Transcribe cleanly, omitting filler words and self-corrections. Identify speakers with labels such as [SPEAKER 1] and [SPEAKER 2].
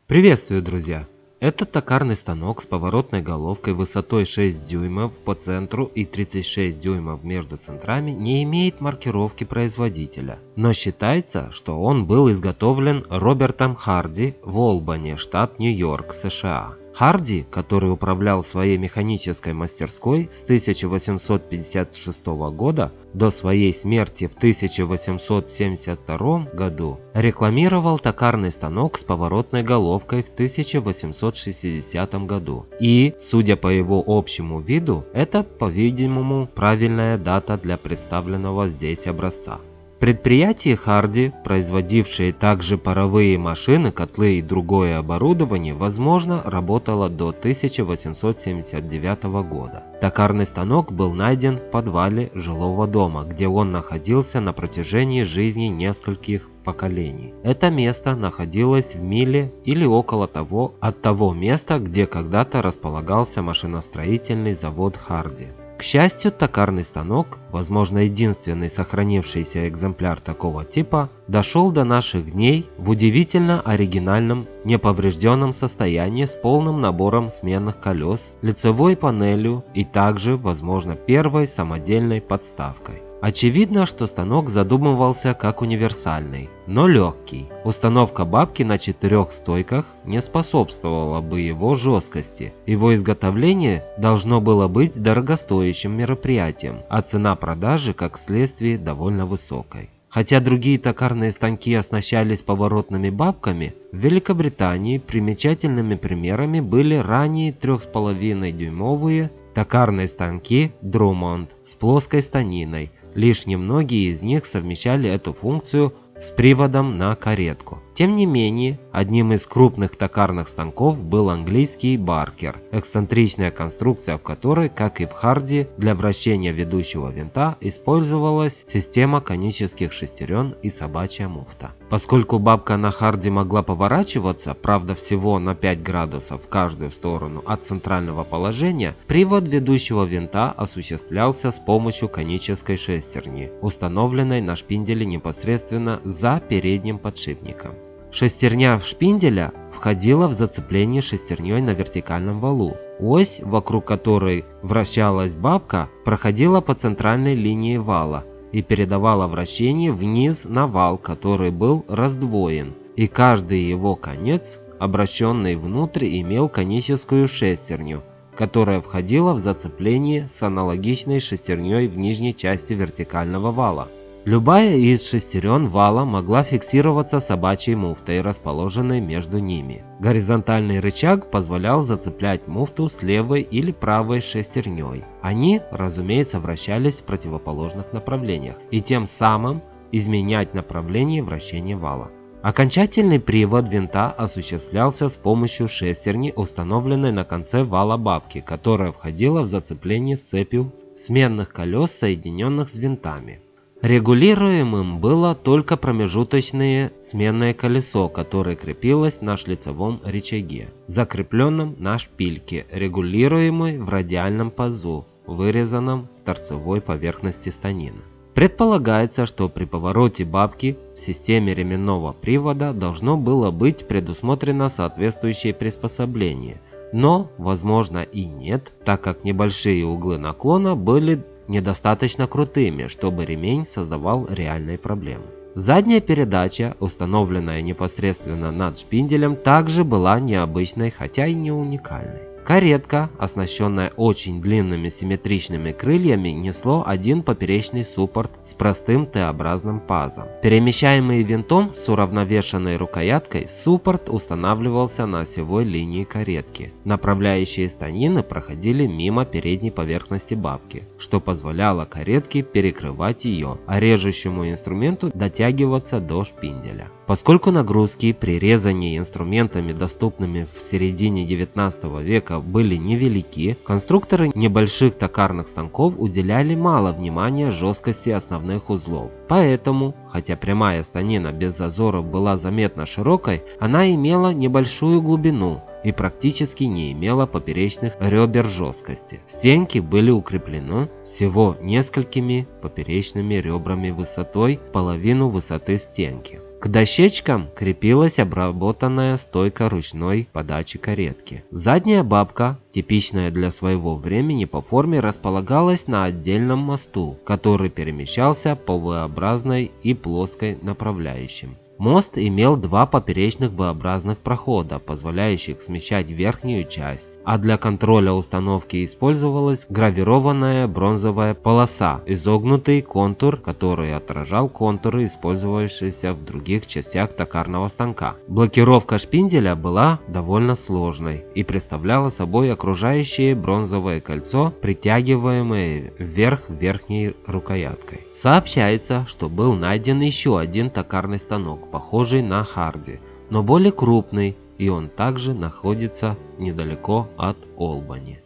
[SPEAKER 1] Приветствую, друзья! Это токарный станок с поворотной головкой высотой 6 дюймов по центру и 36 дюймов между центрами не имеет маркировки производителя, но считается, что он был изготовлен Робертом Харди в Олбани, штат Нью-Йорк, США. Харди, который управлял своей механической мастерской с 1856 года до своей смерти в 1872 году, рекламировал токарный станок с поворотной головкой в 1860 году. И, судя по его общему виду, это, по-видимому, правильная дата для представленного здесь образца. Предприятие Харди, производившее также паровые машины, котлы и другое оборудование, возможно, работало до 1879 года. Токарный станок был найден в подвале жилого дома, где он находился на протяжении жизни нескольких поколений. Это место находилось в миле или около того от того места, где когда-то располагался машиностроительный завод Харди. К счастью, токарный станок, возможно единственный сохранившийся экземпляр такого типа, дошел до наших дней в удивительно оригинальном, неповрежденном состоянии с полным набором сменных колес, лицевой панелью и также, возможно, первой самодельной подставкой. Очевидно, что станок задумывался как универсальный, но легкий. Установка бабки на 4 стойках не способствовала бы его жесткости. Его изготовление должно было быть дорогостоящим мероприятием, а цена продажи, как следствие, довольно высокой. Хотя другие токарные станки оснащались поворотными бабками, в Великобритании примечательными примерами были ранее 3,5-дюймовые токарные станки Drummond с плоской станиной. Лишь немногие из них совмещали эту функцию с приводом на каретку. Тем не менее, одним из крупных токарных станков был английский Баркер, эксцентричная конструкция в которой, как и в Харди, для вращения ведущего винта использовалась система конических шестерен и собачья муфта. Поскольку бабка на Харди могла поворачиваться, правда всего на 5 градусов в каждую сторону от центрального положения, привод ведущего винта осуществлялся с помощью конической шестерни, установленной на шпинделе непосредственно за передним подшипником. Шестерня шпинделя входила в зацепление шестерней на вертикальном валу. Ось, вокруг которой вращалась бабка, проходила по центральной линии вала и передавала вращение вниз на вал, который был раздвоен, и каждый его конец, обращенный внутрь, имел коническую шестерню, которая входила в зацепление с аналогичной шестерней в нижней части вертикального вала. Любая из шестерен вала могла фиксироваться собачьей муфтой, расположенной между ними. Горизонтальный рычаг позволял зацеплять муфту с левой или правой шестерней. Они, разумеется, вращались в противоположных направлениях и тем самым изменять направление вращения вала. Окончательный привод винта осуществлялся с помощью шестерни, установленной на конце вала бабки, которая входила в зацепление с цепью сменных колес, соединенных с винтами. Регулируемым было только промежуточное сменное колесо, которое крепилось на шлицевом рычаге, закрепленном на шпильке, регулируемой в радиальном пазу, вырезанном в торцевой поверхности станины. Предполагается, что при повороте бабки в системе ременного привода должно было быть предусмотрено соответствующее приспособление, но, возможно, и нет, так как небольшие углы наклона были недостаточно крутыми, чтобы ремень создавал реальные проблемы. Задняя передача, установленная непосредственно над шпинделем, также была необычной, хотя и не уникальной. Каретка, оснащенная очень длинными симметричными крыльями, несло один поперечный суппорт с простым Т-образным пазом. Перемещаемый винтом с уравновешенной рукояткой, суппорт устанавливался на осевой линии каретки. Направляющие станины проходили мимо передней поверхности бабки, что позволяло каретке перекрывать ее, а режущему инструменту дотягиваться до шпинделя. Поскольку нагрузки при резании инструментами, доступными в середине 19 века, были невелики, конструкторы небольших токарных станков уделяли мало внимания жесткости основных узлов. Поэтому, хотя прямая станина без зазоров была заметно широкой, она имела небольшую глубину и практически не имела поперечных ребер жесткости. Стенки были укреплены всего несколькими поперечными ребрами высотой половину высоты стенки. К дощечкам крепилась обработанная стойка ручной подачи каретки. Задняя бабка, типичная для своего времени по форме, располагалась на отдельном мосту, который перемещался по V-образной и плоской направляющим. Мост имел два поперечных V-образных прохода, позволяющих смещать верхнюю часть, а для контроля установки использовалась гравированная бронзовая полоса, изогнутый контур, который отражал контуры, использовавшиеся в других частях токарного станка. Блокировка шпинделя была довольно сложной и представляла собой окружающее бронзовое кольцо, притягиваемое вверх верхней рукояткой. Сообщается, что был найден еще один токарный станок, похожий на Харди, но более крупный, и он также находится недалеко от Олбани.